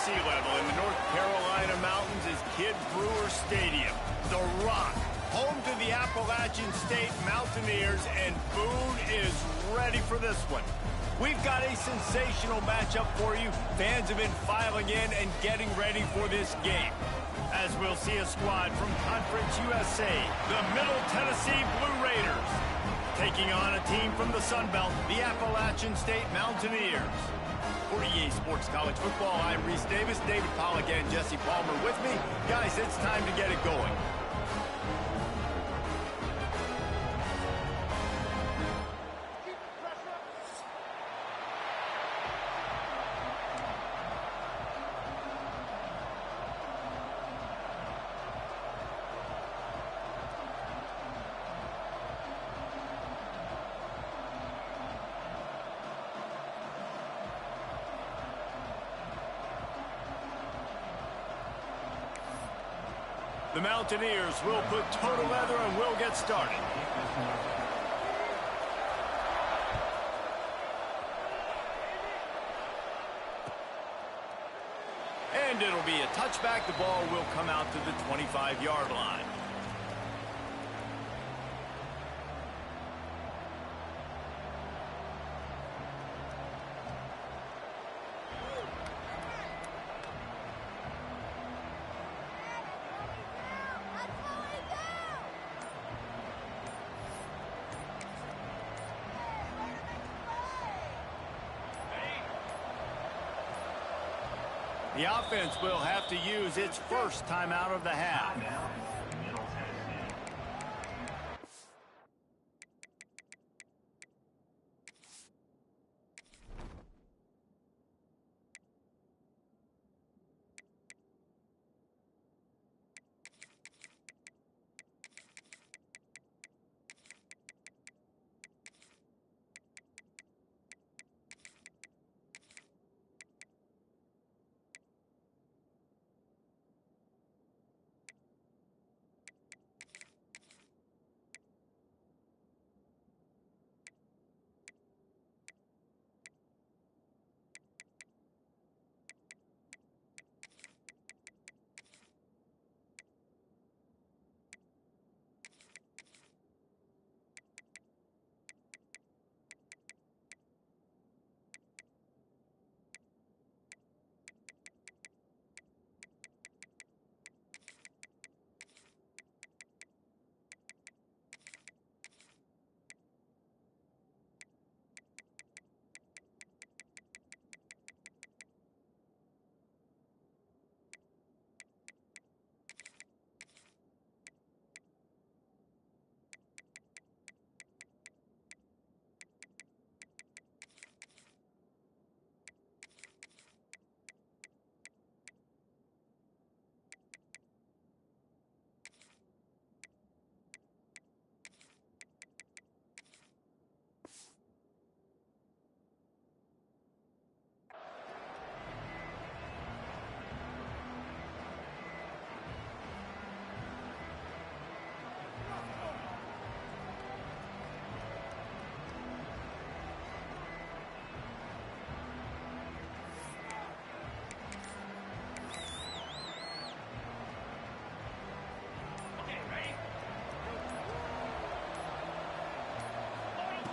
sea level in the North Carolina mountains is Kid Brewer Stadium. The Rock, home to the Appalachian State Mountaineers, and Boone is ready for this one. We've got a sensational matchup for you. Fans have been filing in and getting ready for this game. As we'll see a squad from Conference USA, the Middle Tennessee Blue Raiders, taking on a team from the Sun Belt, the Appalachian State Mountaineers. For EA Sports College Football, I'm Reese Davis, David Pollack, and Jesse Palmer with me. Guys, it's time to get it going. The Mountaineers will put total leather and we'll get started. And it'll be a touchback. The ball will come out to the 25-yard line. The offense will have to use its first timeout of the half.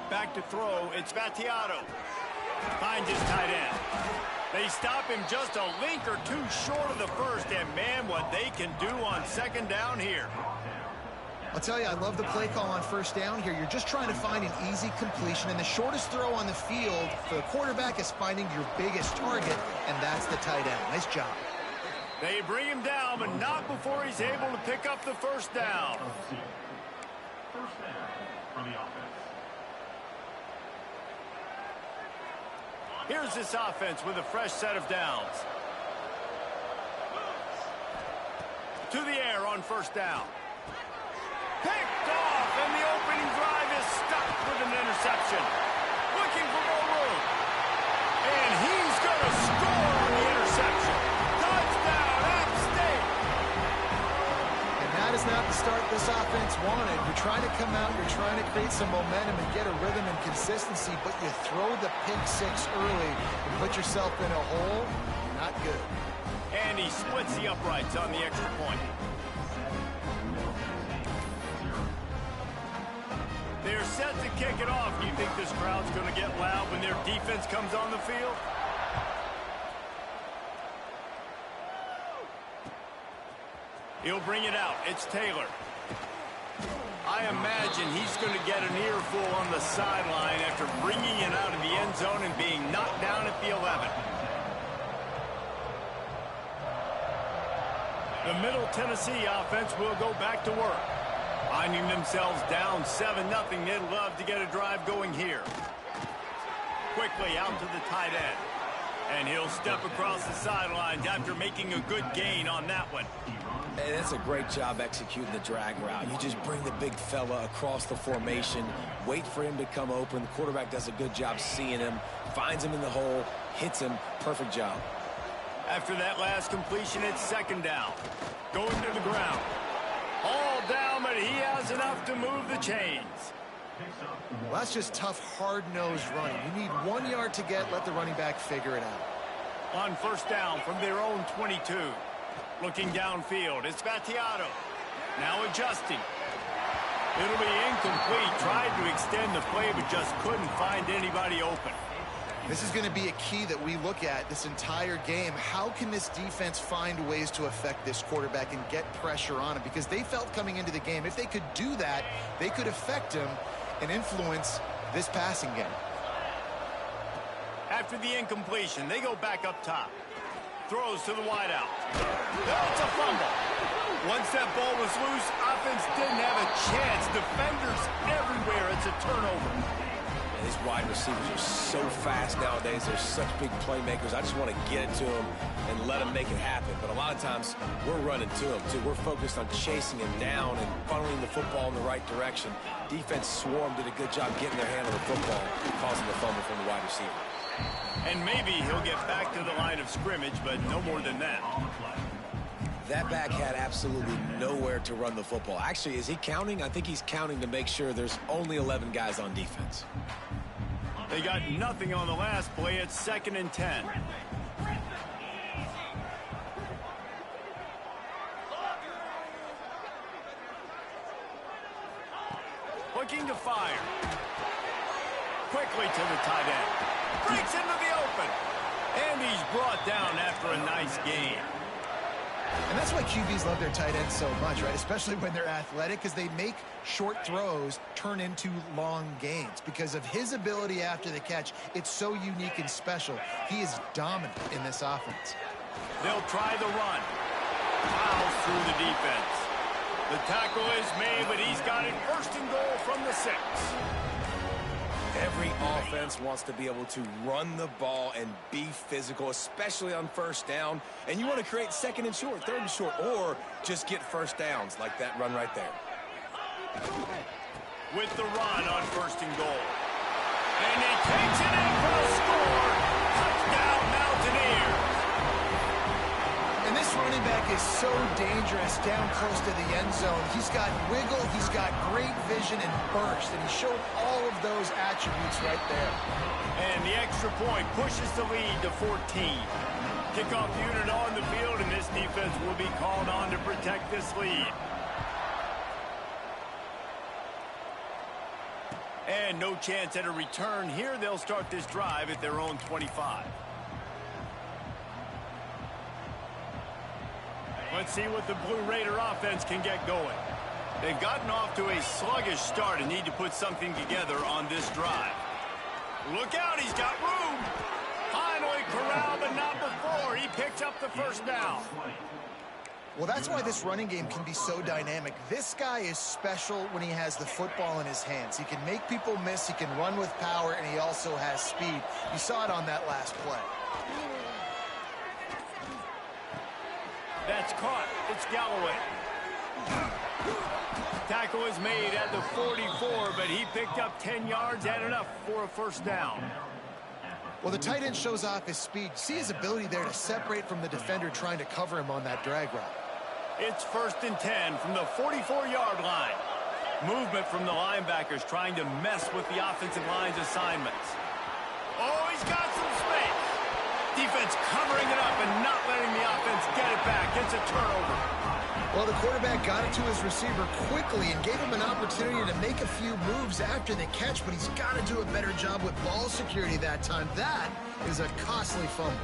Back to throw, it's Battiato. Finds his tight end. They stop him just a link or two short of the first, and man, what they can do on second down here. I'll tell you, I love the play call on first down here. You're just trying to find an easy completion, and the shortest throw on the field for the quarterback is finding your biggest target, and that's the tight end. Nice job. They bring him down, but not before he's able to pick up the first down. First down for the offense. Here's this offense with a fresh set of downs. To the air on first down. Picked off, and the opening drive is stopped with an interception. Looking for more room. And he's going to score on the interception. Touchdown, App State. And that is not the start this offense wanted. You're trying to come out, you're trying to create some momentum and get a rhythm and consistency, but you throw the pick six early and put yourself in a hole. Not good. And he splits the uprights on the extra point. They're set to kick it off. Do you think this crowd's going to get loud when their defense comes on the field? He'll bring it out. It's Taylor. I imagine he's going to get an earful on the sideline after bringing it out of the end zone and being knocked down at the 11. The Middle Tennessee offense will go back to work. Finding themselves down 7-0, they'd love to get a drive going here. Quickly out to the tight end. And he'll step across the sidelines after making a good gain on that one. And that's a great job executing the drag route. You just bring the big fella across the formation, wait for him to come open. The quarterback does a good job seeing him, finds him in the hole, hits him. Perfect job. After that last completion, it's second down. Going to the ground. All down, but he has enough to move the chains. Well, that's just tough, hard-nosed running. You need 1 yard to get, let the running back figure it out. On first down from their own 22. Looking downfield, it's Battiato. Now adjusting. It'll be incomplete. Tried to extend the play, but just couldn't find anybody open. This is going to be a key that we look at this entire game. How can this defense find ways to affect this quarterback and get pressure on him? Because they felt coming into the game, if they could do that, they could affect him and influence this passing game. After the incompletion, they go back up top. Throws to the wideout. That's a fumble. Once that ball was loose, offense didn't have a chance. Defenders everywhere. It's a turnover. And these wide receivers are so fast nowadays. They're such big playmakers. I just want to get it to them and let them make it happen. But a lot of times, we're running to them, too. We're focused on chasing him down and funneling the football in the right direction. Defense swarmed, did a good job getting their hand on the football, causing the fumble from the wide receiver. And maybe he'll get back to the line of scrimmage, but no more than that. That back had absolutely nowhere to run the football. Actually, is he counting? I think he's counting to make sure there's only 11 guys on defense. They got nothing on the last play. It's 2nd and 10. Looking to fire. Quickly to the tight end. Breaks into the open. And he's brought down after a nice gain. And that's why QBs love their tight ends so much, right? Especially when they're athletic, because they make short throws turn into long gains. Because of his ability after the catch, it's so unique and special. He is dominant in this offense. They'll try the run. Fouls through the defense. The tackle is made, but he's got it 1st and goal from the 6. Every offense wants to be able to run the ball and be physical, especially on first down. And you want to create 2nd and short, 3rd and short, or just get first downs like that run right there. With the run on 1st and goal. And he takes it in for a score. Touchdown, Mountaineers. And this running back is so dangerous down close to the end zone. He's got wiggle, he's got great vision and burst, and he showed all of those attributes right there. And the extra point pushes the lead to 14. Kickoff unit on the field, and this defense will be called on to protect this lead. And no chance at a return here. They'll start this drive at their own 25. Let's see what the Blue Raider offense can get going. They've gotten off to a sluggish start and need to put something together on this drive. Look out, he's got room. Finally corralled, but not before. He picks up the 1st down. Well, that's why this running game can be so dynamic. This guy is special when he has the football in his hands. He can make people miss, he can run with power, and he also has speed. You saw it on that last play. That's caught. It's Galloway. Tackle is made at the 44, but he picked up 10 yards and enough for a 1st down. Well, the tight end shows off his speed. See his ability there to separate from the defender trying to cover him on that drag route. It's 1st and 10 from the 44-yard line. Movement from the linebackers trying to mess with the offensive line's assignments. Oh, he's got some space. Defense covering it up and not letting the offense get it back. It's a turnover. Well, the quarterback got it to his receiver quickly and gave him an opportunity to make a few moves after the catch, but he's got to do a better job with ball security that time. That is a costly fumble.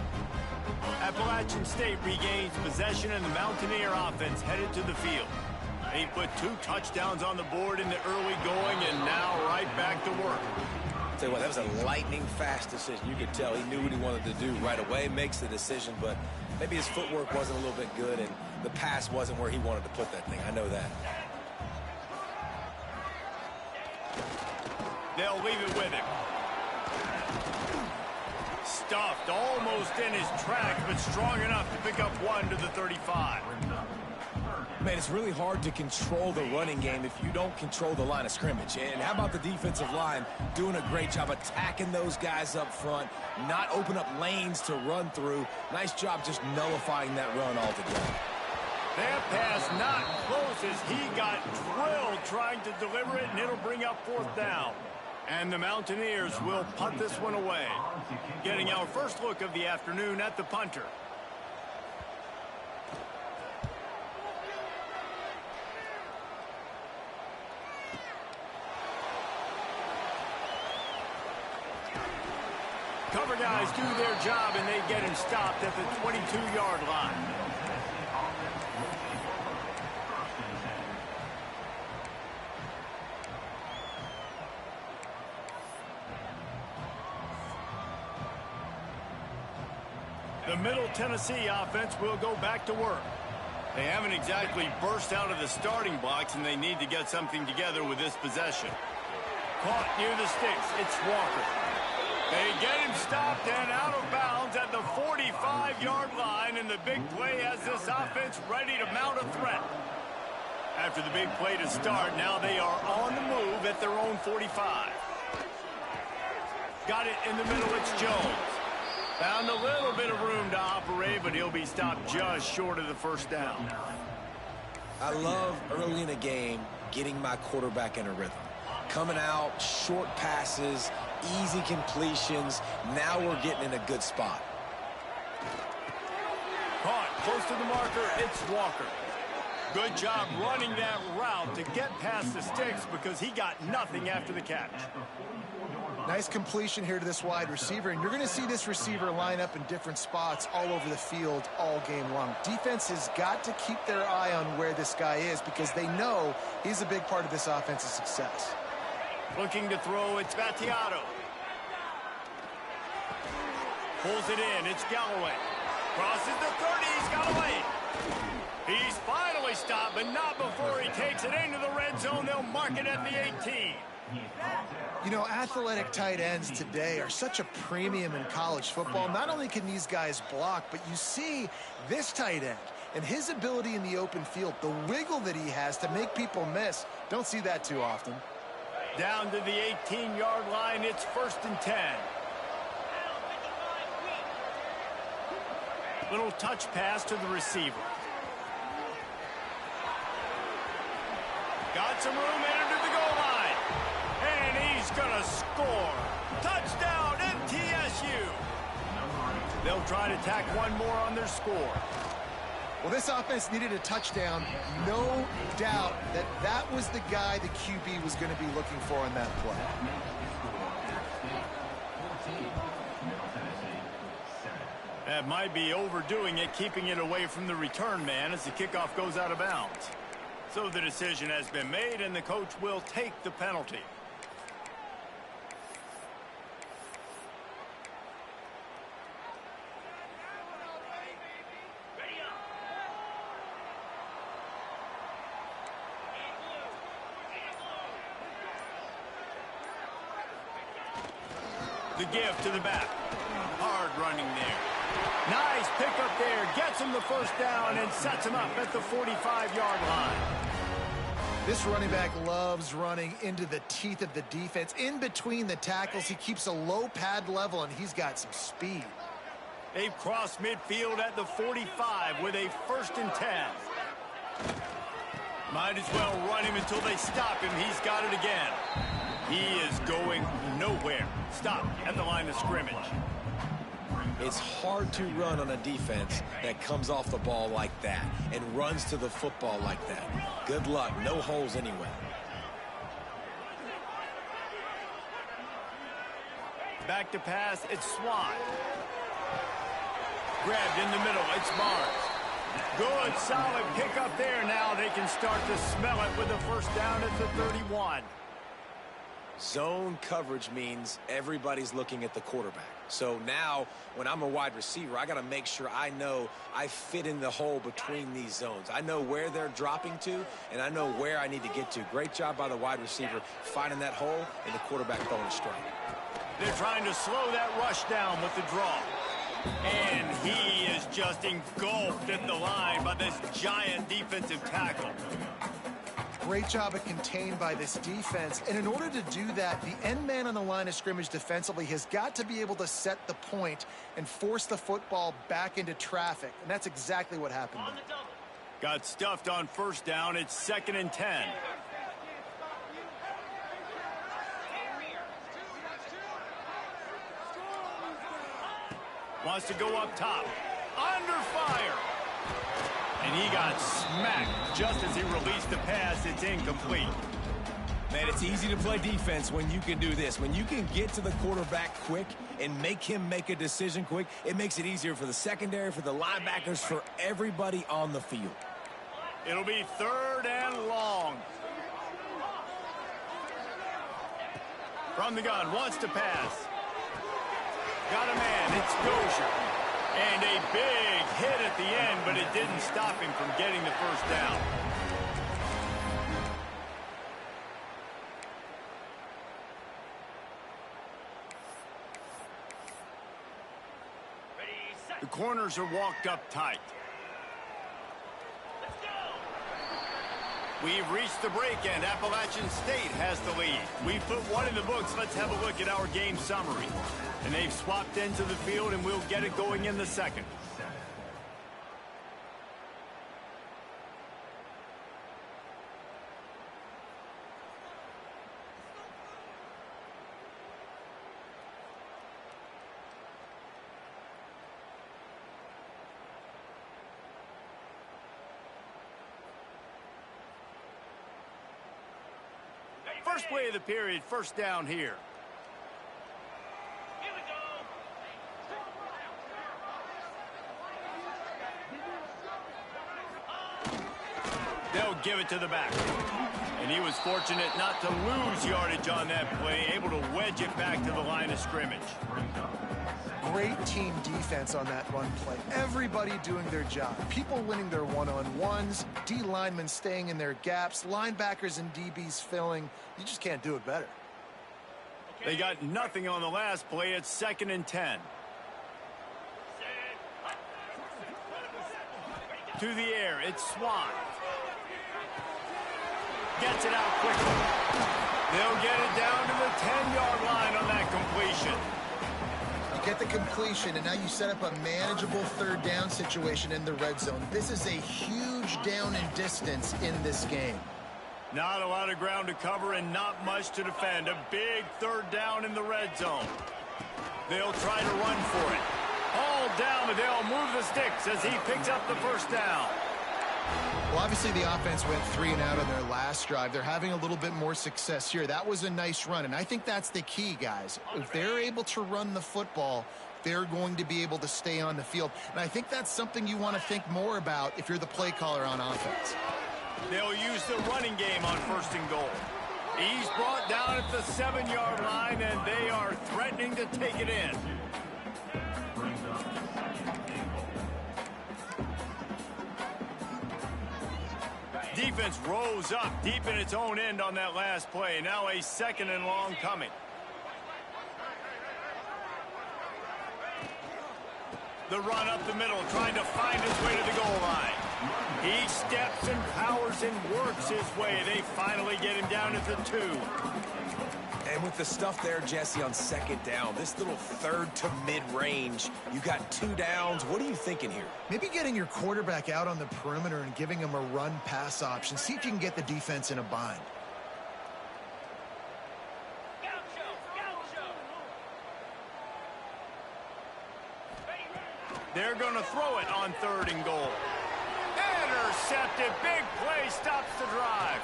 Appalachian State regains possession, and the Mountaineer offense headed to the field. They put 2 touchdowns on the board in the early going, and now right back to work. Tell you what, that was a lightning-fast decision. You could tell he knew what he wanted to do right away, makes the decision, but maybe his footwork wasn't a little bit good, and the pass wasn't where he wanted to put that thing. I know that. They'll leave it with him. Stuffed almost in his track, but strong enough to pick up 1 to the 35. Man, it's really hard to control the running game if you don't control the line of scrimmage. And how about the defensive line doing a great job attacking those guys up front, not open up lanes to run through. Nice job just nullifying that run altogether. That pass not close as he got drilled trying to deliver it, and it'll bring up 4th down. And the Mountaineers will punt this one away. Getting our first look of the afternoon at the punter. Cover guys do their job, and they get him stopped at the 22-yard line. The Middle Tennessee offense will go back to work. They haven't exactly burst out of the starting blocks, and they need to get something together with this possession. Caught near the sticks. It's Walker. They get him stopped and out of bounds at the 45-yard line, and the big play has this offense ready to mount a threat. After the big play to start, now they are on the move at their own 45. Got it in the middle. It's Jones. Found a little bit of room to operate, but he'll be stopped just short of the 1st down. I love early in a game getting my quarterback in a rhythm. Coming out, short passes, easy completions. Now we're getting in a good spot. Caught close to the marker. It's Walker. Good job running that route to get past the sticks because he got nothing after the catch. Nice completion here to this wide receiver, and you're going to see this receiver line up in different spots all over the field all game long. Defense has got to keep their eye on where this guy is because they know he's a big part of this offense's success. Looking to throw, it's Battiato. Pulls it in, it's Galloway. Crosses the 30, he's got away. He's finally stopped, but not before he takes it into the red zone. They'll mark it at the 18. You know, athletic tight ends today are such a premium in college football. Not only can these guys block, but you see this tight end and his ability in the open field, the wiggle that he has to make people miss. Don't see that too often. Down to the 18-yard line, it's 1st and 10. Little touch pass to the receiver. Got some room, entered the goal line. And he's gonna score. Touchdown, MTSU. They'll try to tack one more on their score. Well, this offense needed a touchdown. No doubt that that was the guy the QB was going to be looking for on that play. That might be overdoing it, keeping it away from the return man as the kickoff goes out of bounds. So the decision has been made, and the coach will take the penalty. The give to the back. Hard running there. Nice pickup there. Gets him the 1st down and sets him up at the 45-yard line. This running back loves running into the teeth of the defense. In between the tackles, he keeps a low pad level, and he's got some speed. They've crossed midfield at the 45 with a 1st and 10. Might as well run him until they stop him. He's got it again. He is going nowhere. Stop at the line of scrimmage. It's hard to run on a defense that comes off the ball like that and runs to the football like that. Good luck. No holes anyway. Back to pass. It's Swan. Grabbed in the middle. It's Barnes. Good, solid pick up there. Now they can start to smell it with a first down at the 31. Zone coverage means everybody's looking at the quarterback. So now, when I'm a wide receiver, I got to make sure I know I fit in the hole between these zones. I know where they're dropping to, and I know where I need to get to. Great job by the wide receiver finding that hole and the quarterback throwing a strike. They're trying to slow that rush down with the draw. And he is just engulfed at the line by this giant defensive tackle. Great job at contained by this defense. And in order to do that, the end man on the line of scrimmage defensively has got to be able to set the point and force the football back into traffic. And that's exactly what happened there. Got stuffed on first down. It's 2nd and 10. Wants to go up top. Under fire. And he got smacked just as he released the pass. It's incomplete. Man, it's easy to play defense when you can do this. When you can get to the quarterback quick and make him make a decision quick, it makes it easier for the secondary, for the linebackers, for everybody on the field. It'll be 3rd and long. From the gun, wants to pass. Got a man, it's Dozier. And a big hit at the end, but it didn't stop him from getting the first down. The corners are walked up tight. We've reached the break, and Appalachian State has the lead. We've put one in the books. Let's have a look at our game summary. And they've swapped into the field, and we'll get it going in the second. First play of the period, first down here. They'll give it to the back. And he was fortunate not to lose yardage on that play, able to wedge it back to the line of scrimmage. Great team defense on that run play. Everybody doing their job. People winning their one-on-ones, D linemen staying in their gaps, linebackers and DBs filling. You just can't do it better. They got nothing on the last play. It's 2nd and 10. To the air, it's Swan. Gets it out quickly. They'll get it down to the 10-yard line on that completion. Get the completion, and now you set up a manageable 3rd down situation in the red zone. This is a huge down in distance in this game. Not a lot of ground to cover and not much to defend. A big 3rd down in the red zone. They'll try to run for it. All down, but they'll move the sticks as he picks up the first down. Well, obviously the offense went 3 and out on their last drive. They're having a little bit more success here. That was a nice run, and I think that's the key, guys. If they're able to run the football, they're going to be able to stay on the field. And I think that's something you want to think more about if you're the play caller on offense. They'll use the running game on 1st and goal. He's brought down at the 7-yard line, and they are threatening to take it in. Defense rose up deep in its own end on that last play. Now a 2nd and long coming. The run up the middle, trying to find his way to the goal line. He steps and powers and works his way. They finally get him down at the 2. And with the stuff there, Jesse, on second down, this little third to mid-range, you got 2 downs. What are you thinking here? Maybe getting your quarterback out on the perimeter and giving him a run-pass option. See if you can get the defense in a bind. They're going to throw it on 3rd and goal. Intercepted. Big play stops the drive.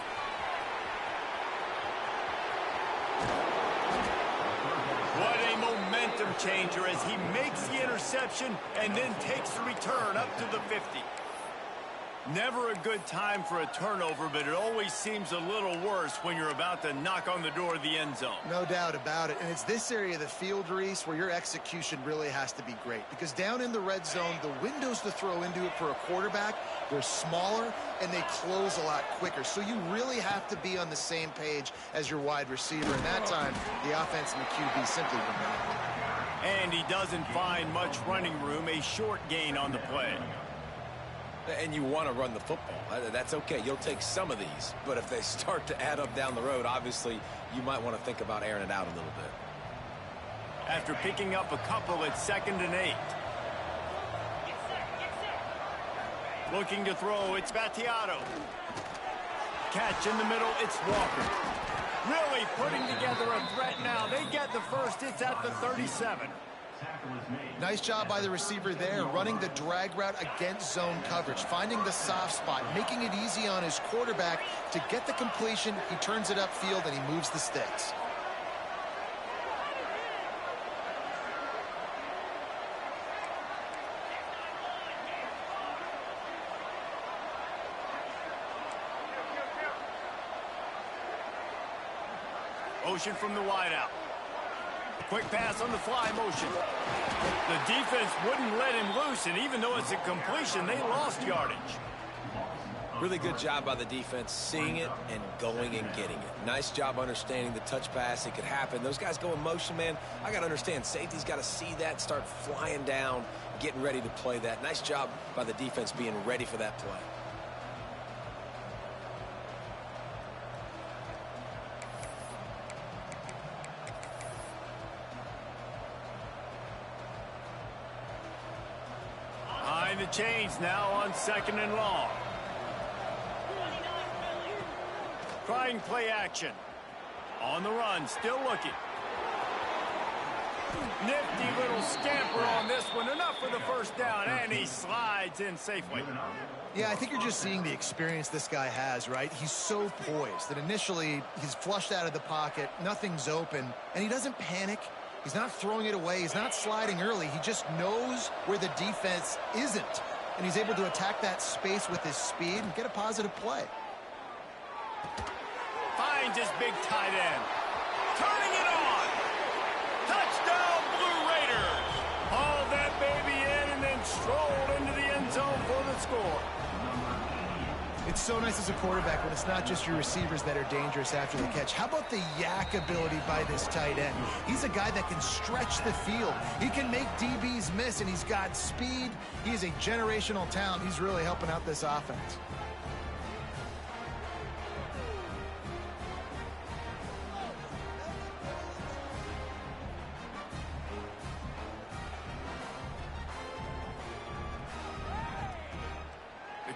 What a momentum changer as he makes the interception and then takes the return up to the 50. Never a good time for a turnover, but it always seems a little worse when you're about to knock on the door of the end zone. No doubt about it. And it's this area of the field, Reese, where your execution really has to be great. Because down in the red zone, the windows to throw into it for a quarterback, they're smaller and they close a lot quicker. So you really have to be on the same page as your wide receiver. And that time, the offense and the QB simply were not. And he doesn't find much running room, a short gain on the play. And you want to run the football. That's okay. You'll take some of these. But if they start to add up down the road, obviously, you might want to think about airing it out a little bit. After picking up a couple at 2nd and 8. Looking to throw, it's Battiato. Catch in the middle, it's Walker. Really putting together a threat now. They get the first, it's at the 37. Nice job by the receiver there, running the drag route against zone coverage, finding the soft spot, making it easy on his quarterback to get the completion. He turns it upfield and he moves the sticks. Motion from the wideout. Quick pass on the fly motion. The defense wouldn't let him loose, and even though it's a completion, they lost yardage. Really good job by the defense, seeing it and going and getting it. Nice job understanding the touch pass. It could happen. Those guys go in motion, man. I got to understand, safety's got to see that, start flying down, getting ready to play that. Nice job by the defense being ready for that play. The chains now on 2nd and long. Trying play action. On the run, still looking. Nifty little scamper on this one. Enough for the first down, and he slides in safely. Yeah, I think you're just seeing the experience this guy has, right? He's so poised that initially he's flushed out of the pocket, nothing's open, and he doesn't panic. He's not throwing it away. He's not sliding early. He just knows where the defense isn't. And he's able to attack that space with his speed and get a positive play. Finds his big tight end. Turning it on. Touchdown, Blue Raiders. Hauled that baby in and then strolled into the end zone for the score. It's so nice as a quarterback when it's not just your receivers that are dangerous after the catch. How about the yak ability by this tight end? He's a guy that can stretch the field. He can make DBs miss, and he's got speed. He is a generational talent. He's really helping out this offense.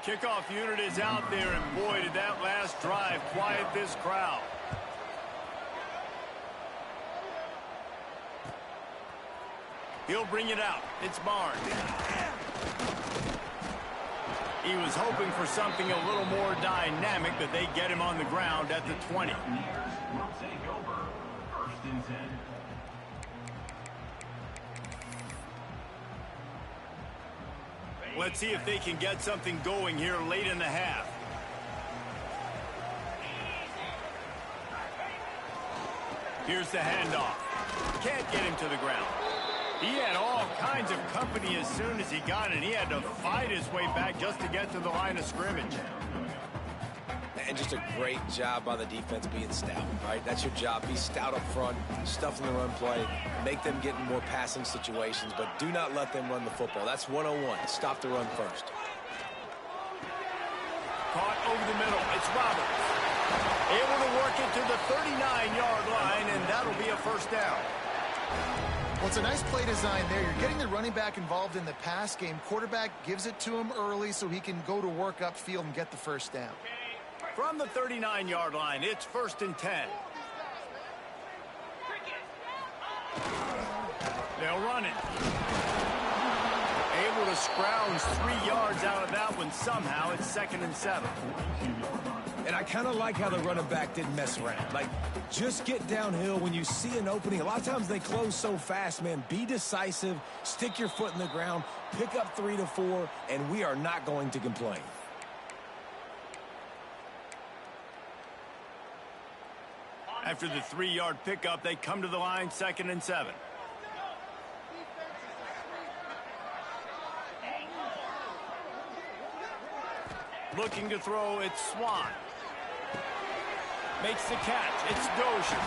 Kickoff unit is out there, and boy, did that last drive quiet this crowd. He'll bring it out. It's Barnes. He was hoping for something a little more dynamic, but they get him on the ground at the 20. Will take over 1st and 10. Let's see if they can get something going here late in the half. Here's the handoff. Can't get him to the ground. He had all kinds of company as soon as he got it. He had to fight his way back just to get to the line of scrimmage. And just a great job by the defense being stout, right? That's your job. Be stout up front, stuff in the run play, make them get in more passing situations, but do not let them run the football. That's 101. Stop the run first. Caught over the middle. It's Roberts. Able to work it to the 39-yard line, and that'll be a first down. Well, it's a nice play design there. You're getting the running back involved in the pass game. Quarterback gives it to him early so he can go to work upfield and get the first down. From the 39-yard line, it's 1st and 10. They'll run it. Able to scrounge 3 yards out of that one somehow. It's 2nd and 7. And I kind of like how the running back didn't mess around. Like, just get downhill when you see an opening. A lot of times they close so fast, man. Be decisive, stick your foot in the ground, pick up 3 to 4, and we are not going to complain. After the 3-yard pickup, they come to the line, 2nd and 7. Looking to throw, it's Swan. Makes the catch, it's Dozier.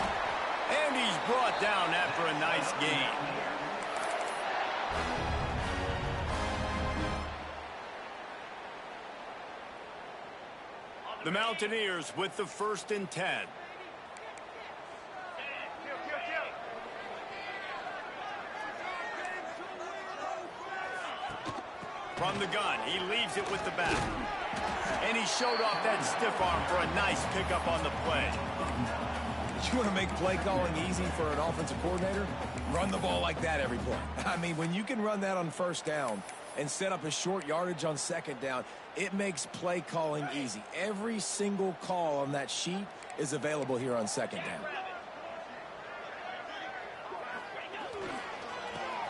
And he's brought down after a nice gain. The Mountaineers with the 1st and 10. From the gun, he leaves it with the back. And he showed off that stiff arm for a nice pickup on the play. You want to make play calling easy for an offensive coordinator? Run the ball like that every play. I mean, when you can run that on 1st down and set up a short yardage on 2nd down, it makes play calling easy. Every single call on that sheet is available here on 2nd down.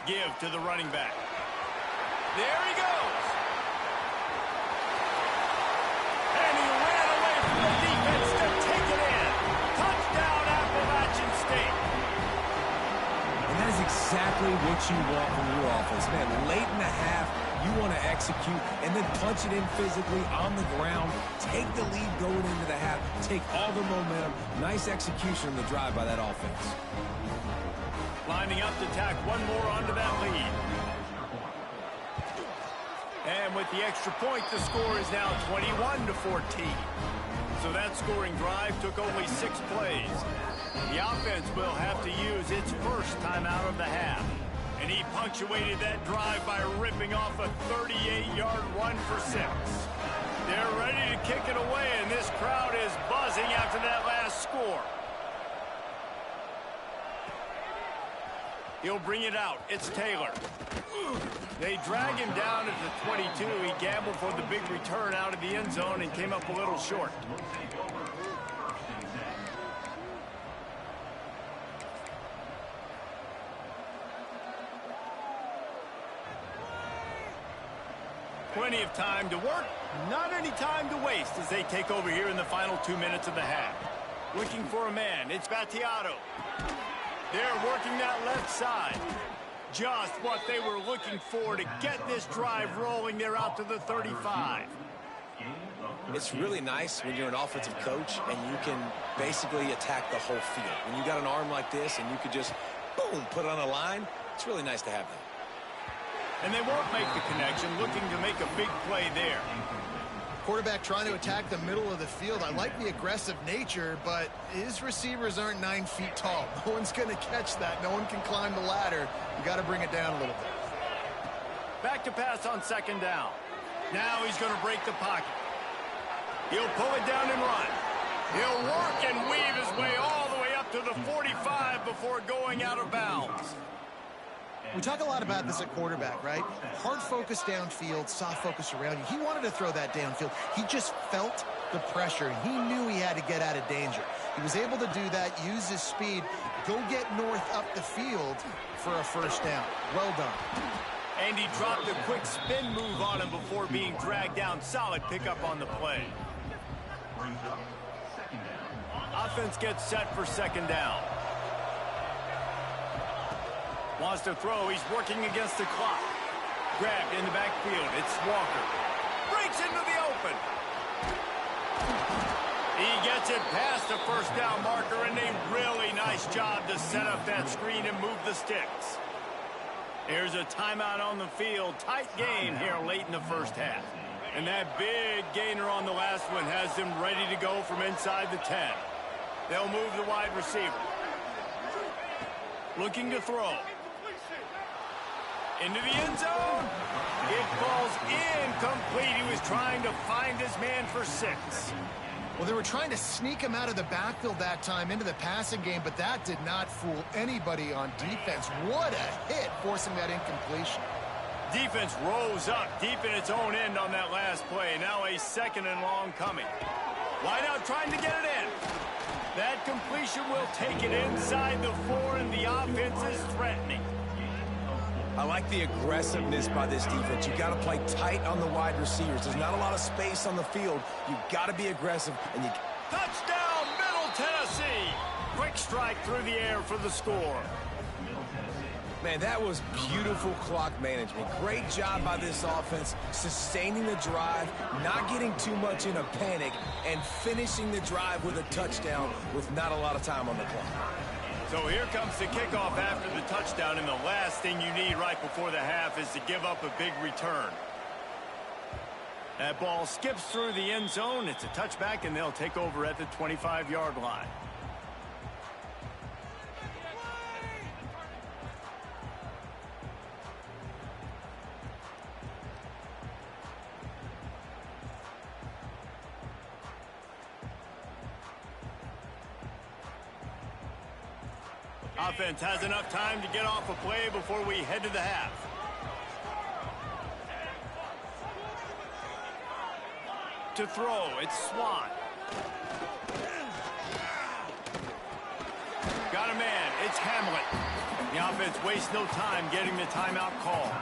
Give to the running back. There he goes. And he ran away from the defense to take it in. Touchdown, Appalachian State. And that is exactly what you want from your offense, man. Late in the half, you want to execute and then punch it in physically on the ground. Take the lead going into the half. Take all the momentum. Nice execution on the drive by that offense. Lining up to tack one more onto that lead. And with the extra point, the score is now 21-14. So that scoring drive took only 6 plays. The offense will have to use its first timeout of the half. And he punctuated that drive by ripping off a 38-yard run for 6. They're ready to kick it away, and this crowd is buzzing after that last score. He'll bring it out. It's Taylor. They drag him down at the 22. He gambled for the big return out of the end zone and came up a little short. Plenty of time to work, not any time to waste as they take over here in the final 2 minutes of the half. Looking for a man, it's Battiato. They're working that left side. Just what they were looking for to get this drive rolling. They're out to the 35. It's really nice when you're an offensive coach and you can basically attack the whole field. When you got an arm like this and you could just, boom, put it on a line, it's really nice to have that. And they won't make the connection, looking to make a big play there. Quarterback trying to attack the middle of the field. I like the aggressive nature, but his receivers aren't 9 feet tall. No one's going to catch that. No one can climb the ladder. You got to bring it down a little bit. Back to pass on 2nd down. Now he's going to break the pocket. He'll pull it down and run. He'll work and weave his way all the way up to the 45 before going out of bounds. We talk a lot about this at quarterback, right? Hard focus downfield, soft focus around you. He wanted to throw that downfield. He just felt the pressure. He knew he had to get out of danger. He was able to do that, use his speed, go get north up the field for a first down. Well done. And he dropped a quick spin move on him before being dragged down. Solid pickup on the play. Offense gets set for 2nd down. Wants to throw. He's working against the clock. Grabbed in the backfield. It's Walker. Breaks into the open. He gets it past the first down marker, and a really nice job to set up that screen and move the sticks. Here's a timeout on the field. Tight game here late in the first half. And that big gainer on the last one has them ready to go from inside the 10. They'll move the wide receiver. Looking to throw. Into the end zone. It falls incomplete. He was trying to find his man for 6. Well, they were trying to sneak him out of the backfield that time into the passing game, but that did not fool anybody on defense. What a hit, forcing that incompletion. Defense rose up deep in its own end on that last play. Now a 2nd and long coming. Wide out trying to get it in. That completion will take it inside the 4, and the offense is threatening. I like the aggressiveness by this defense. You got to play tight on the wide receivers. There's not a lot of space on the field. You got to be aggressive. And you touchdown, Middle Tennessee! Quick strike through the air for the score. Man, that was beautiful clock management. Great job by this offense, sustaining the drive, not getting too much in a panic, and finishing the drive with a touchdown with not a lot of time on the clock. So here comes the kickoff after the touchdown, and the last thing you need right before the half is to give up a big return. That ball skips through the end zone. It's a touchback, and they'll take over at the 25-yard line. Offense has enough time to get off a play before we head to the half. To throw, it's Swan. Got a man, it's Hamlet. The offense wastes no time getting the timeout call.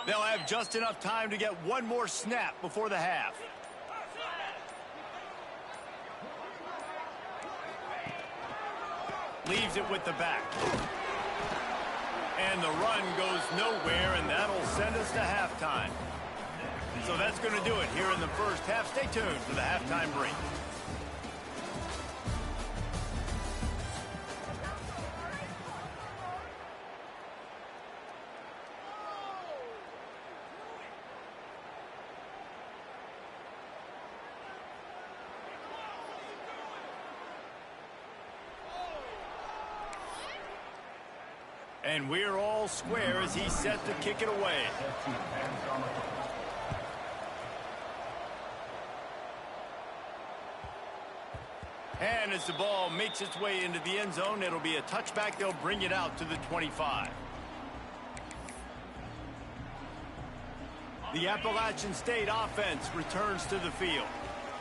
They'll have just enough time to get one more snap before the half. Leaves it with the back. And the run goes nowhere, and that'll send us to halftime. So that's going to do it here in the first half. Stay tuned for the halftime break. And we're all square as he's set to kick it away. And as the ball makes its way into the end zone, it'll be a touchback. They'll bring it out to the 25. The Appalachian State offense returns to the field.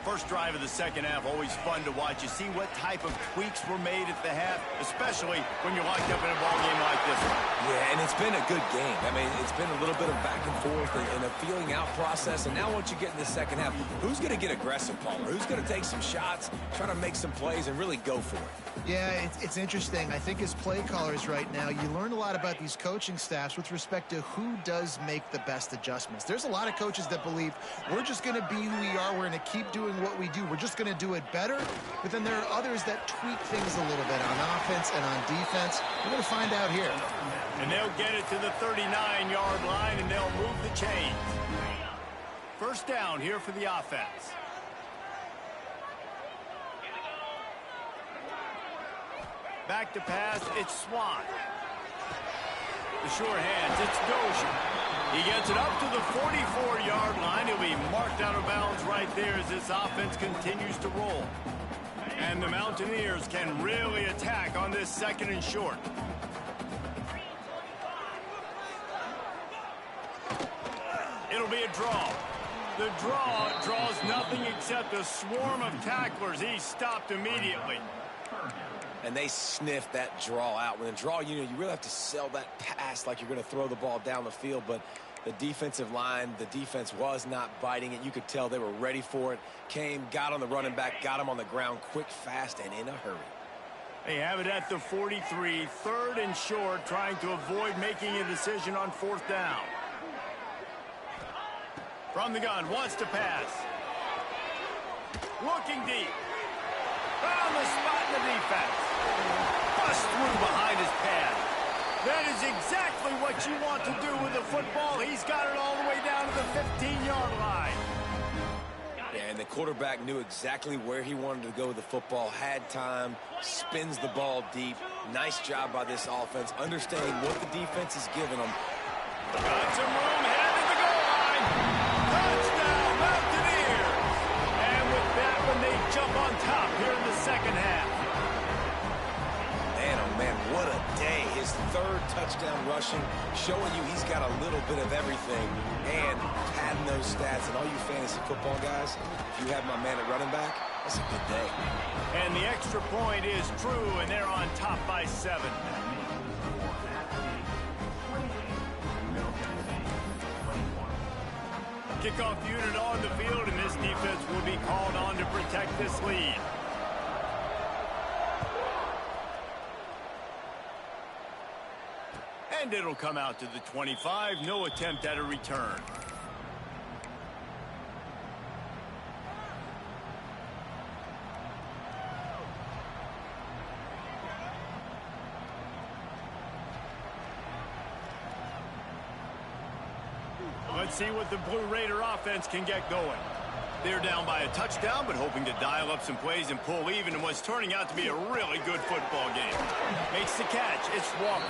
First drive of the second half, always fun to watch. You see what type of tweaks were made at the half, especially when you're locked up in a ball game like this one. Yeah, and it's been a good game. I mean, it's been a little bit of back and forth and a feeling out process. And now once you get in the second half, who's going to get aggressive, Palmer? Who's going to take some shots, try to make some plays, and really go for it? Yeah, it's interesting. I think as play callers right now, you learn a lot about these coaching staffs with respect to who does make the best adjustments. There's a lot of coaches that believe we're just going to be who we are. We're going to keep doing what we do. We're just going to do it better. But then there are others that tweak things a little bit on offense and on defense. We're going to find out here. And they'll get it to the 39-yard line, and they'll move the chains. First down here for the offense. Back to pass, it's Swan. The sure hands, it's Dozier. He gets it up to the 44-yard line. He'll be marked out of bounds right there as this offense continues to roll. And the Mountaineers can really attack on this second and short. It'll be a draw. The draw draws nothing except a swarm of tacklers. He's stopped immediately. And they sniffed that draw out. When a draw, you really have to sell that pass like you're going to throw the ball down the field. But the defensive line, the defense was not biting it. You could tell they were ready for it. Came, got on the running back, got him on the ground quick, fast, and in a hurry. They have it at the 43, third and short, trying to avoid making a decision on fourth down. From the gun, wants to pass. Looking deep. Found the spot in the defense. Bust through behind his pad. That is exactly what you want to do with the football. He's got it all the way down to the 15-yard line. Yeah, and the quarterback knew exactly where he wanted to go with the football, had time, spins the ball deep. Nice job by this offense, understanding what the defense is giving them. Got some room, headed to the goal line. Touchdown, Mountaineers. And with that one, they jump on top here in the second half. Man, oh man, what a day. His third touchdown rushing, showing you he's got a little bit of everything. And padding those stats, and all you fantasy football guys, if you have my man at running back, that's a good day. And the extra point is true, and they're on top by 7. Kickoff unit on the field, and this defense will be called on to protect this lead. And it'll come out to the 25. No attempt at a return. Let's see what the Blue Raider offense can get going. They're down by a touchdown, but hoping to dial up some plays and pull even in what's turning out to be a really good football game. Makes the catch. It's Walker.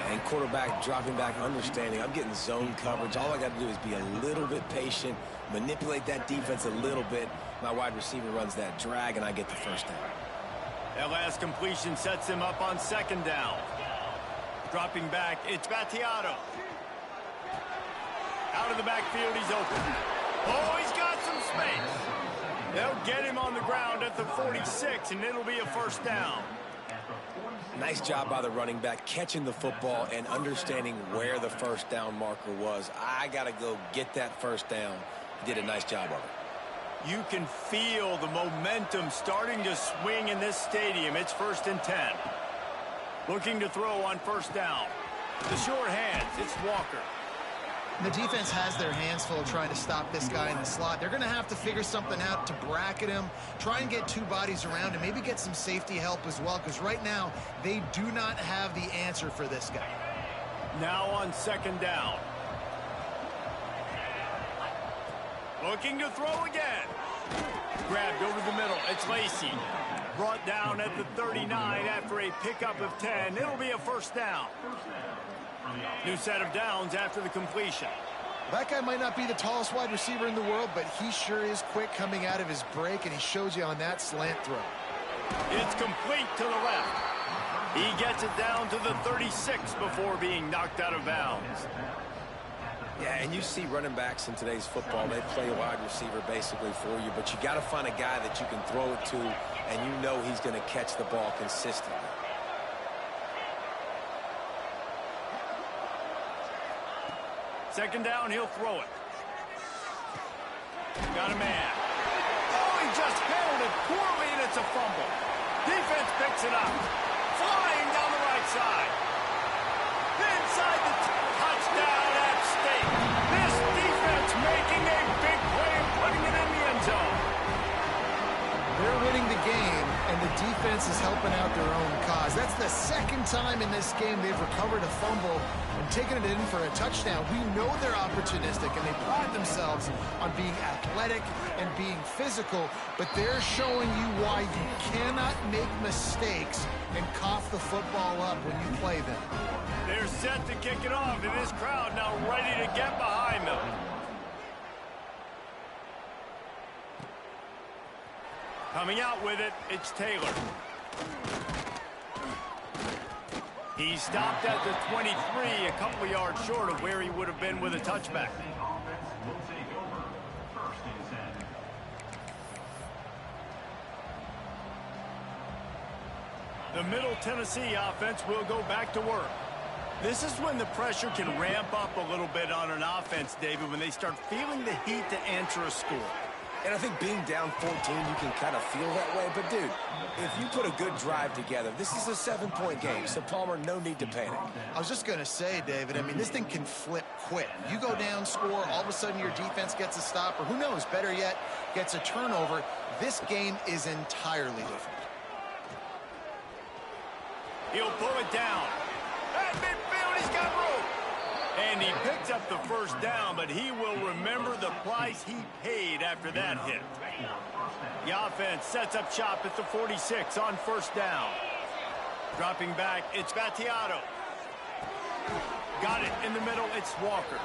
And quarterback dropping back, understanding I'm getting zone coverage. All I got to do is be a little bit patient, manipulate that defense a little bit. My wide receiver runs that drag, and I get the first down. That last completion sets him up on second down. Dropping back, it's Battiato. Out of the backfield, he's open. Oh, he's got some space. They'll get him on the ground at the 46, and it'll be a first down. Nice job by the running back, catching the football and understanding where the first down marker was. I got to go get that first down. He did a nice job of it. You can feel the momentum starting to swing in this stadium. It's 1st and 10. Looking to throw on first down. The short hands, it's Walker. The defense has their hands full trying to stop this guy in the slot. They're going to have to figure something out to bracket him, try and get 2 bodies around him, maybe get some safety help as well, because right now they do not have the answer for this guy. Now on second down. Looking to throw again. Grabbed over the middle. It's Lacey. Brought down at the 39 after a pickup of 10. It'll be a first down. New set of downs after the completion. That guy might not be the tallest wide receiver in the world, but he sure is quick coming out of his break, and he shows you on that slant throw. It's complete to the left. He gets it down to the 36 before being knocked out of bounds. Yeah, and you see running backs in today's football, they play wide receiver basically for you, but you got to find a guy that you can throw it to, and you know he's going to catch the ball consistently. Second down, he'll throw it. Got a man. Oh, he just handled it poorly, and it's a fumble. Defense picks it up. Flying down the right side. Inside the touchdown at stake. This defense making a big play and putting it in the end zone. They're winning the game, and the defense is helping out their own cause. That's the second time in this game they've recovered a fumble and taken it in for a touchdown. We know they're opportunistic, and they pride themselves on being athletic and being physical, but they're showing you why you cannot make mistakes and cough the football up when you play them. They're set to kick it off, and this crowd now ready to get behind them. Coming out with it, it's Taylor. He stopped at the 23, a couple of yards short of where he would have been with a touchback. The Middle Tennessee offense will go back to work. This is when the pressure can ramp up a little bit on an offense, David, when they start feeling the heat to answer a score. And I think being down 14, you can kind of feel that way. But, dude, if you put a good drive together, this is a 7-point game. So, Palmer, no need to panic. I was just going to say, David, I mean, this thing can flip quick. You go down, score, all of a sudden your defense gets a stop, or who knows, better yet, gets a turnover. This game is entirely different. He'll pull it down. At midfield, he's got room. And he picks up the first down, but he will remember the price he paid after that hit. The offense sets up shop at the 46 on first down. Dropping back, it's Battiato. Got it in the middle, it's Walker.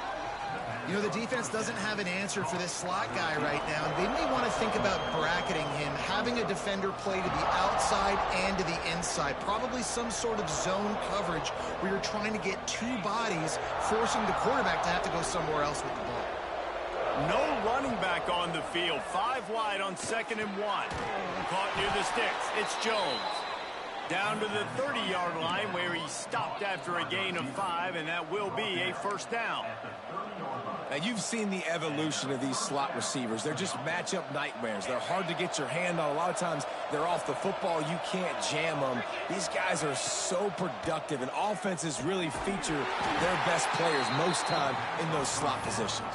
You know, the defense doesn't have an answer for this slot guy right now. They may want to think about bracketing him, having a defender play to the outside and to the inside. Probably some sort of zone coverage where you're trying to get two bodies, forcing the quarterback to have to go somewhere else with the ball. No running back on the field. 5 wide on 2nd and 1. Caught near the sticks. It's Jones. Down to the 30-yard line where he stopped after a gain of 5, and that will be a first down. Now, you've seen the evolution of these slot receivers. They're just matchup nightmares. They're hard to get your hand on. A lot of times, they're off the football. You can't jam them. These guys are so productive, and offenses really feature their best players most time in those slot positions.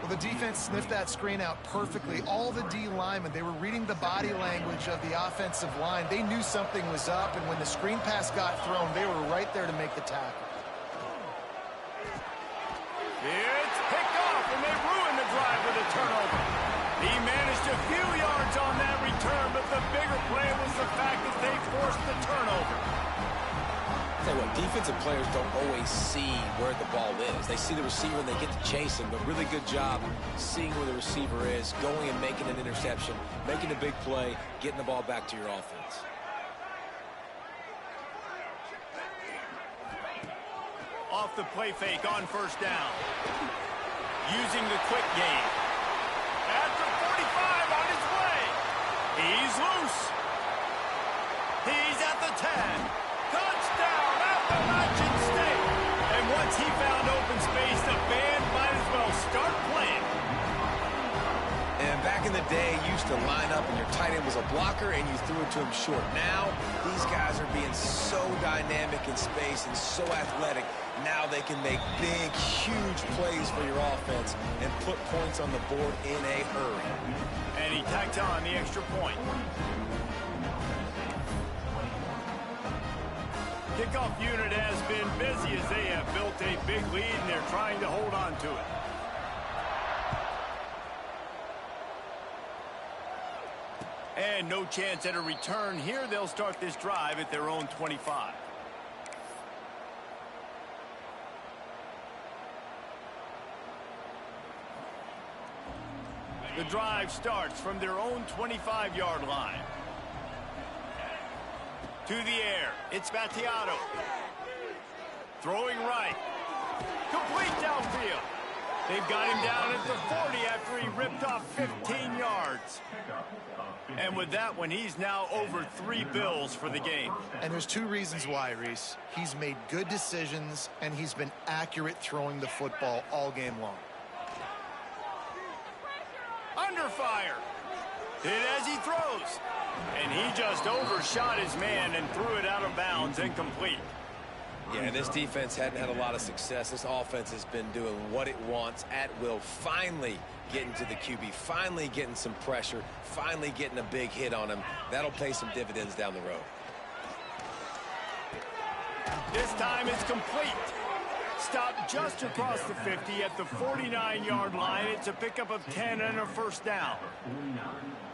Well, the defense sniffed that screen out perfectly. All the D linemen, they were reading the body language of the offensive line. They knew something was up, and when the screen pass got thrown, they were right there to make the tackle. It's picked off, and they ruined the drive with a turnover. He managed a few yards on that return, but the bigger play was the fact that they forced the turnover. Tell you what, defensive players don't always see where the ball is. They see the receiver and they get to chase him, but really good job seeing where the receiver is, going and making an interception, making a big play, getting the ball back to your offense. Off the play fake on first down. Using the quick game. At the 45 on his way. He's loose. He's at the 10. Touchdown, Appalachian State. And once he found open space, the band might as well start playing. And back in the day, you used to line up and your tight end was a blocker and you threw it to him short. Now, these guys are being so dynamic in space and so athletic. Now they can make big, huge plays for your offense and put points on the board in a hurry. And he tacked on the extra point. Kickoff unit has been busy as they have built a big lead and they're trying to hold on to it. And no chance at a return here. They'll start this drive at their own 25. The drive starts from their own 25-yard line. To the air, it's Battiato. Throwing right. Complete downfield. They've got him down at the 40 after he ripped off 15 yards. And with that one, he's now over 3 bills for the game. And there's 2 reasons why, Reese. He's made good decisions, and he's been accurate throwing the football all game long. Under fire. Hit as he throws. And he just overshot his man and threw it out of bounds, incomplete. Yeah, this defense hadn't had a lot of success. This offense has been doing what it wants at will. Finally getting to the QB, finally getting some pressure, finally getting a big hit on him. That'll pay some dividends down the road. This time it's complete. Stopped just across the 50 at the 49-yard line. It's a pickup of 10 and a first down.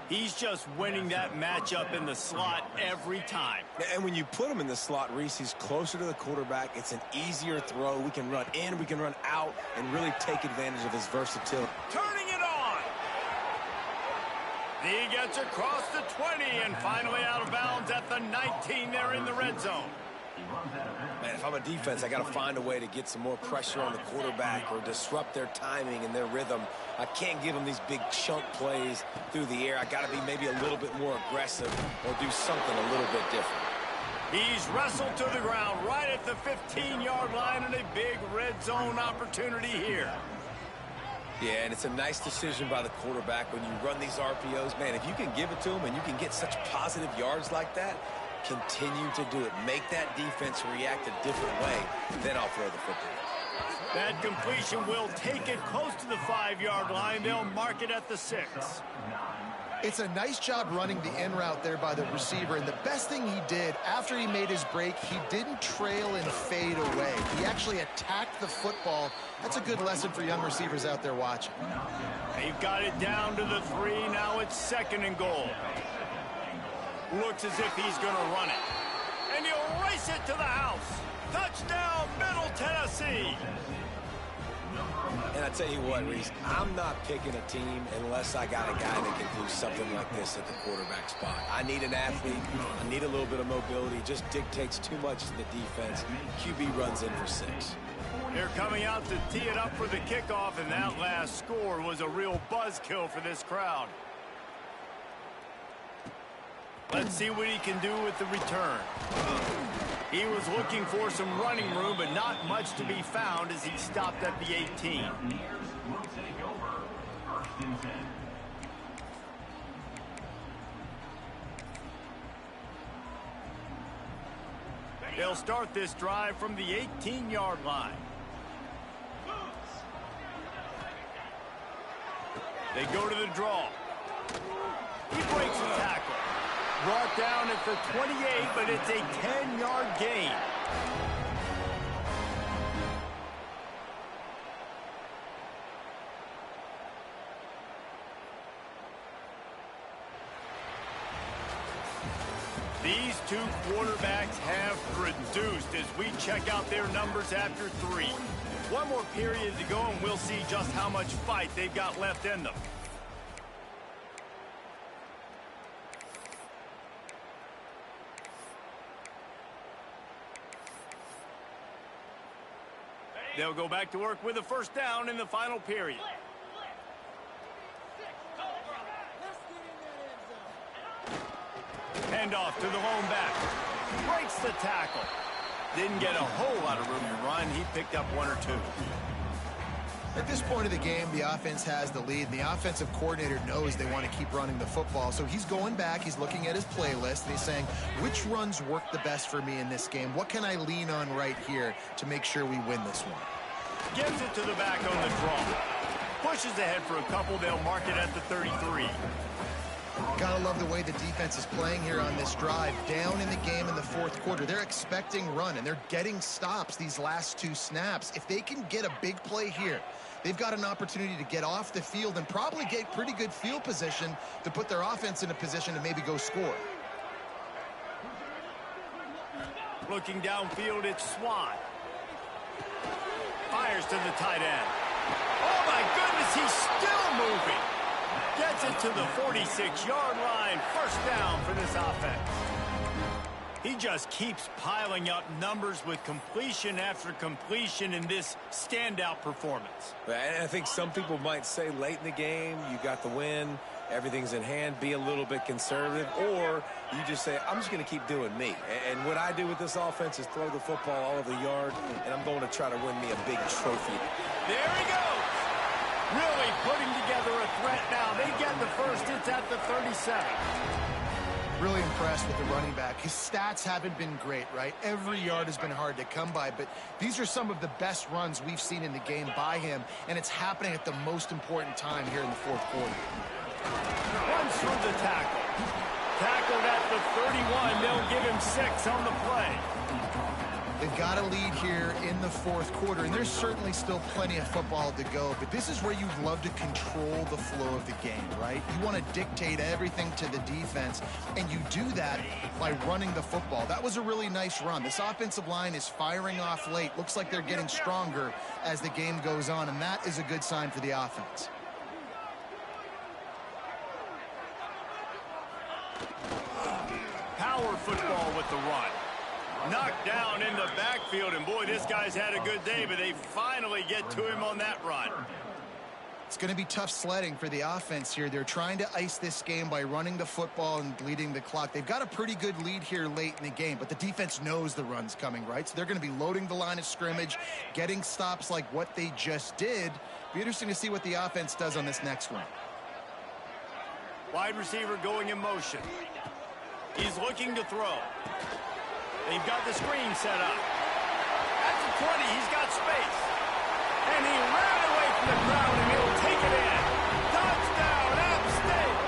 He's just winning that matchup in the slot every time. And when you put him in the slot, Reese, he's closer to the quarterback. It's an easier throw. We can run in, we can run out, and really take advantage of his versatility. Turning it on. He gets across the 20 and finally out of bounds at the 19. They're in the red zone. Man, if I'm a defense, I got to find a way to get some more pressure on the quarterback or disrupt their timing and their rhythm. I can't give them these big chunk plays through the air. I got to be maybe a little bit more aggressive or do something a little bit different. He's wrestled to the ground right at the 15-yard line and a big red zone opportunity here. Yeah, and it's a nice decision by the quarterback when you run these RPOs. Man, if you can give it to him and you can get such positive yards like that, continue to do it. Make that defense react a different way, then I'll throw the football. That completion will take it close to the 5-yard line. They'll mark it at the 6. It's a nice job running the in route there by the receiver, and the best thing he did after he made his break, he didn't trail and fade away. He actually attacked the football. That's a good lesson for young receivers out there watching. They've got it down to the 3. Now it's 2nd and goal. Looks as if he's going to run it. And he'll race it to the house. Touchdown, Middle Tennessee. And I tell you what, Reese, I'm not picking a team unless I got a guy that can do something like this at the quarterback spot. I need an athlete. I need a little bit of mobility. It just dictates too much to the defense. QB runs in for 6. They're coming out to tee it up for the kickoff, and that last score was a real buzzkill for this crowd. Let's see what he can do with the return. He was looking for some running room, but not much to be found as he stopped at the 18. They'll start this drive from the 18-yard line. They go to the draw. He breaks the tackle. Brought down at the 28, but it's a 10-yard gain. These two quarterbacks have produced as we check out their numbers after 3. One more period to go, and we'll see just how much fight they've got left in them. They'll go back to work with a first down in the final period. Handoff to the lone back. Breaks the tackle. Didn't get a whole lot of room to run. He picked up 1 or 2. At this point of the game, the offense has the lead, and the offensive coordinator knows they want to keep running the football. So he's going back, he's looking at his playlist, and he's saying, which runs work the best for me in this game? What can I lean on right here to make sure we win this one? Gives it to the back on the draw. Pushes ahead for a couple. They'll mark it at the 33. Gotta love the way the defense is playing here on this drive. Down in the game in the 4th quarter. They're expecting run, and they're getting stops these last 2 snaps. If they can get a big play here, they've got an opportunity to get off the field and probably get pretty good field position to put their offense in a position to maybe go score. Looking downfield, it's Swan. Fires to the tight end. Oh, my goodness, he's still moving. Gets it to the 46-yard line. First down for this offense. He just keeps piling up numbers with completion after completion in this standout performance. And I think some people might say late in the game, you got the win, everything's in hand, be a little bit conservative, or you just say, I'm just going to keep doing me. And what I do with this offense is throw the football all over the yard, and I'm going to try to win me a big trophy. There he goes. Really putting together a threat now. They get the first. It's at the 37. Really impressed with the running back. His stats haven't been great, right? Every yard has been hard to come by, but these are some of the best runs we've seen in the game by him, and it's happening at the most important time here in the 4th quarter. Runs through the tackle. Tackled at the 31. They'll give him 6 on the play. They've got a lead here in the 4th quarter, and there's certainly still plenty of football to go, but this is where you'd love to control the flow of the game, right? You want to dictate everything to the defense, and you do that by running the football. That was a really nice run. This offensive line is firing off late. Looks like they're getting stronger as the game goes on, and that is a good sign for the offense. Power football with the run. Knocked down in the backfield, and boy, this guy's had a good day, but they finally get to him on that run. It's going to be tough sledding for the offense here. They're trying to ice this game by running the football and bleeding the clock. They've got a pretty good lead here late in the game, but the defense knows the run's coming, right? So they're going to be loading the line of scrimmage, getting stops like what they just did. Be interesting to see what the offense does on this next one. Wide receiver going in motion. He's looking to throw. They've got the screen set up. At the 20, he's got space. And he ran away from the crowd, and he'll take it in. Touchdown, App State!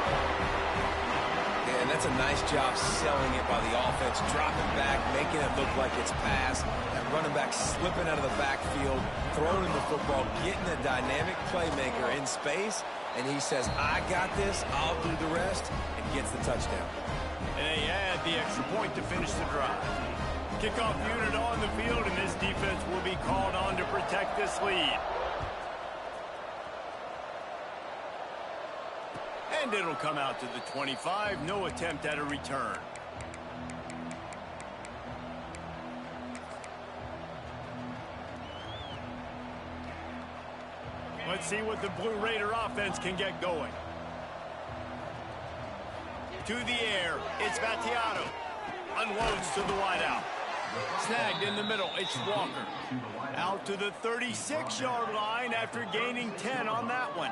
Yeah, and that's a nice job selling it by the offense, dropping back, making it look like it's pass. That running back slipping out of the backfield, throwing the football, getting a dynamic playmaker in space, and he says, I got this, I'll do the rest, and gets the touchdown. And they add the extra point to finish the drive. Kickoff unit on the field, and this defense will be called on to protect this lead. And it'll come out to the 25. No attempt at a return. Let's see what the Blue Raider offense can get going. To the air, it's Battiato. Unloads to the wideout. Snagged in the middle, it's Walker. Out to the 36-yard line after gaining 10 on that one.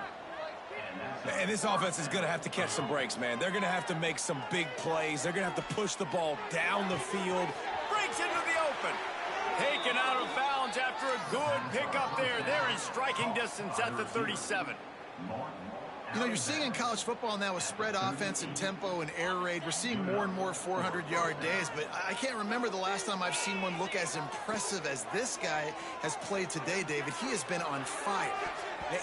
And this offense is going to have to catch some breaks, man. They're going to have to make some big plays. They're going to have to push the ball down the field. Breaks into the open. Taken out of bounds after a good pickup there. They're in striking distance at the 37. You know, you're seeing in college football now with spread offense and tempo and air raid, we're seeing more and more 400-yard days, but I can't remember the last time I've seen one look as impressive as this guy has played today, David. He has been on fire.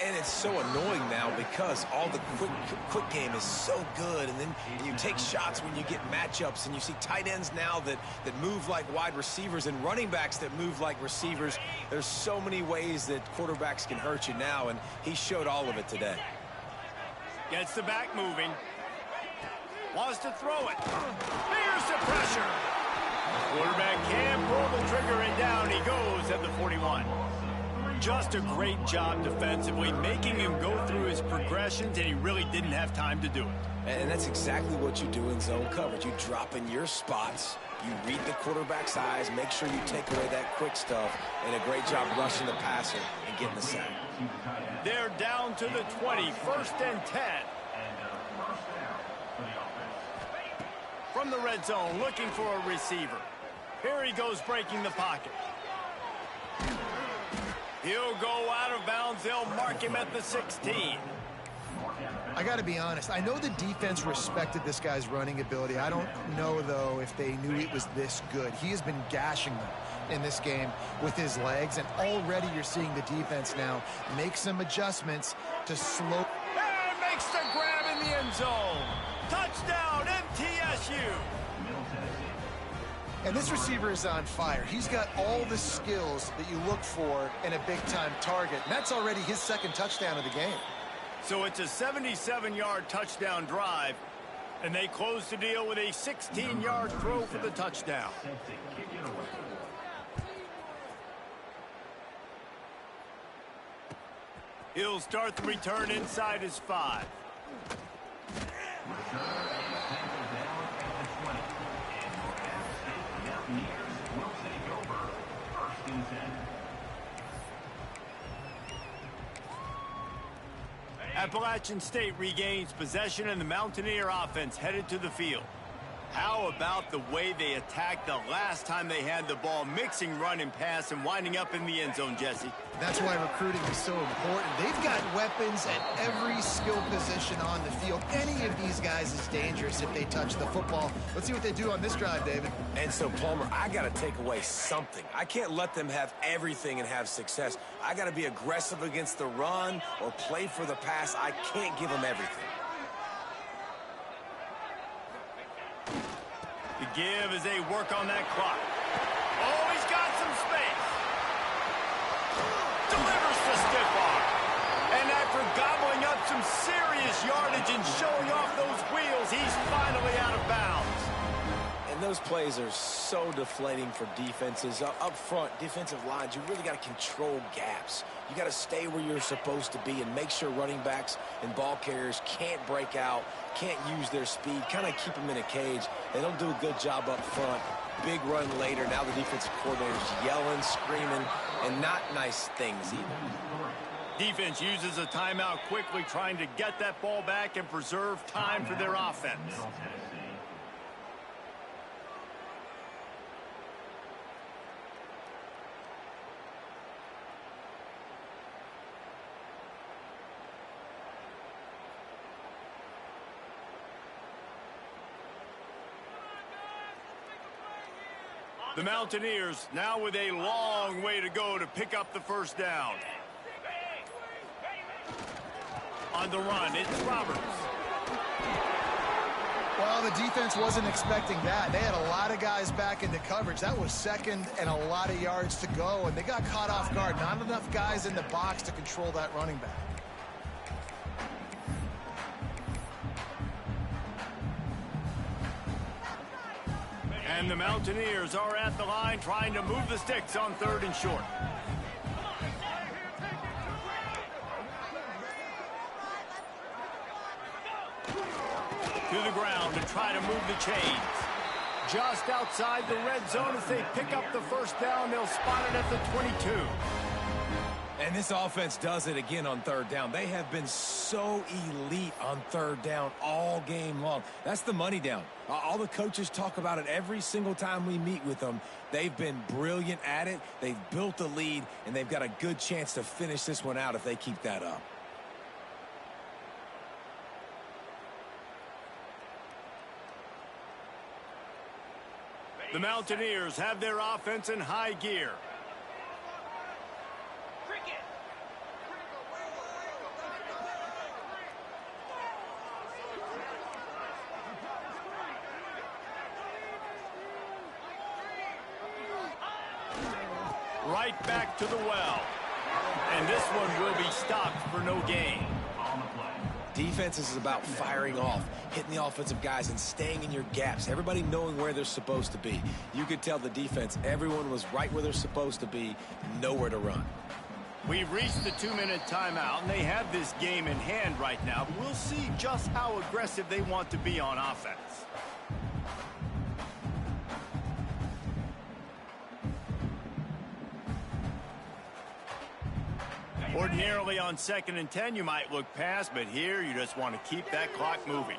And it's so annoying now because all the quick game is so good, and then you take shots when you get matchups, and you see tight ends now that move like wide receivers and running backs that move like receivers. There's so many ways that quarterbacks can hurt you now, and he showed all of it today. Gets the back moving. Wants to throw it. Fears the pressure. Quarterback can pull the trigger, and down he goes at the 41. Just a great job defensively, making him go through his progressions, and he really didn't have time to do it. And that's exactly what you do in zone coverage. You drop in your spots, you read the quarterback's eyes, make sure you take away that quick stuff, and a great job rushing the passer and getting the sack. They're down to the 20, first and 10. From the red zone, looking for a receiver. Here he goes, breaking the pocket. He'll go out of bounds. They'll mark him at the 16. I got to be honest. I know the defense respected this guy's running ability. I don't know, though, if they knew it was this good. He has been gashing them in this game with his legs, and already you're seeing the defense now make some adjustments to slow. And makes the grab in the end zone. Touchdown, MTSU. And this receiver is on fire. He's got all the skills that you look for in a big-time target, and that's already his second touchdown of the game. So it's a 77-yard touchdown drive, and they close the deal with a 16-yard throw for the touchdown. He'll start the return inside his 5. Appalachian State regains possession, and the Mountaineer offense headed to the field. How about the way they attacked the last time they had the ball, mixing run and pass and winding up in the end zone, Jesse? That's why recruiting is so important. They've got weapons at every skill position on the field. Any of these guys is dangerous if they touch the football. Let's see what they do on this drive, David. And so, Palmer, I got to take away something. I can't let them have everything and have success. I got to be aggressive against the run or play for the pass. I can't give them everything. The give as they work on that clock. Oh, he's got some space. Delivers the stiff arm. And after gobbling up some serious yardage and showing off those wheels, he's finally out of bounds. And those plays are so deflating for defenses. Up front, defensive lines, you really got to control gaps. You got to stay where you're supposed to be and make sure running backs and ball carriers can't break out, can't use their speed, kind of keep them in a cage. They don't do a good job up front. Big run later. Now the defensive coordinator's yelling, screaming, and not nice things either. Defense uses a timeout quickly, trying to get that ball back and preserve time for their offense. The Mountaineers now with a long way to go to pick up the first down. On the run, it's Roberts. Well, the defense wasn't expecting that. They had a lot of guys back into coverage. That was second and a lot of yards to go, and they got caught off guard. Not enough guys in the box to control that running back. And the Mountaineers are at the line trying to move the sticks on 3rd and short. To the ground to try to move the chains. Just outside the red zone as they pick up the first down. They'll spot it at the 22. And this offense does it again on 3rd down. They have been so elite on 3rd down all game long. That's the money down. All the coaches talk about it every single time we meet with them. They've been brilliant at it. They've built the lead, and they've got a good chance to finish this one out if they keep that up. The Mountaineers have their offense in high gear. Right back to the well. And this one will be stopped for no gain. Defense is about firing off, hitting the offensive guys, and staying in your gaps. Everybody knowing where they're supposed to be. You could tell the defense, everyone was right where they're supposed to be, nowhere to run. We've reached the 2-minute timeout, and they have this game in hand right now. We'll see just how aggressive they want to be on offense. Ordinarily on 2nd and 10, you might look past, but here you just want to keep that clock moving.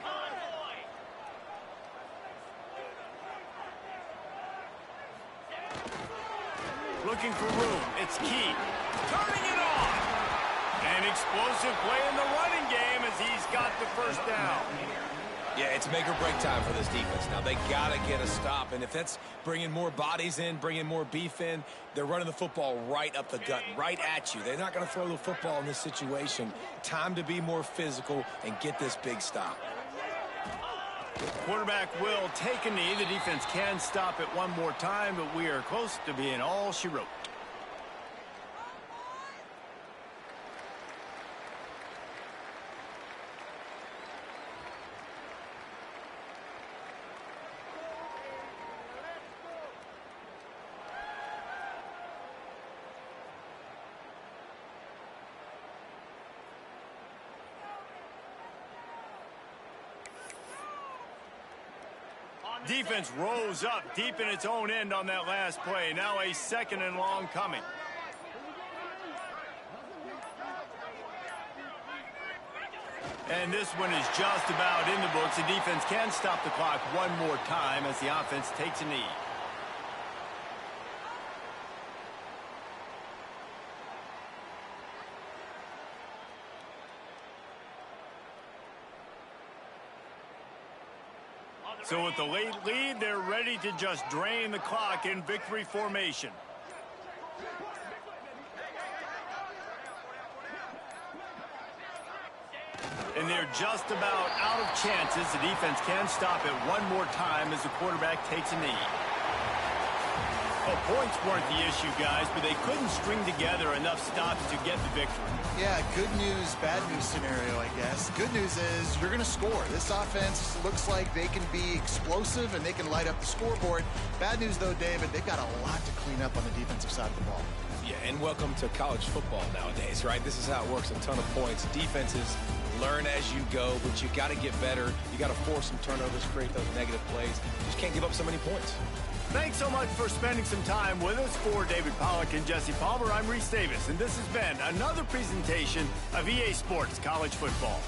Looking for room. It's Key. Turning it on. An explosive play in the running game as he's got the first down. Yeah, it's make or break time for this defense. Now, they got to get a stop, and if that's bringing more bodies in, bringing more beef in, they're running the football right up the gut, right at you. They're not going to throw the football in this situation. Time to be more physical and get this big stop. Quarterback will take a knee. The defense can stop it one more time, but we are close to being all she wrote. Defense rose up deep in its own end on that last play. Now a 2nd and long coming. And this one is just about in the books. The defense can stop the clock one more time as the offense takes a knee. So with the late lead, they're ready to just drain the clock in victory formation. And they're just about out of chances. The defense can stop it one more time as the quarterback takes a knee. Well, points weren't the issue, guys, but they couldn't string together enough stops to get the victory. Yeah, good news, bad news scenario, I guess. Good news is you're going to score. This offense looks like they can be explosive and they can light up the scoreboard. Bad news, though, David, they've got a lot to clean up on the defensive side of the ball. Yeah, and welcome to college football nowadays, right? This is how it works, a ton of points. Defenses learn as you go, but you got to get better. You got to force some turnovers, create those negative plays. Just can't give up so many points. Thanks so much for spending some time with us. For David Pollack and Jesse Palmer, I'm Reese Davis, and this has been another presentation of EA Sports College Football.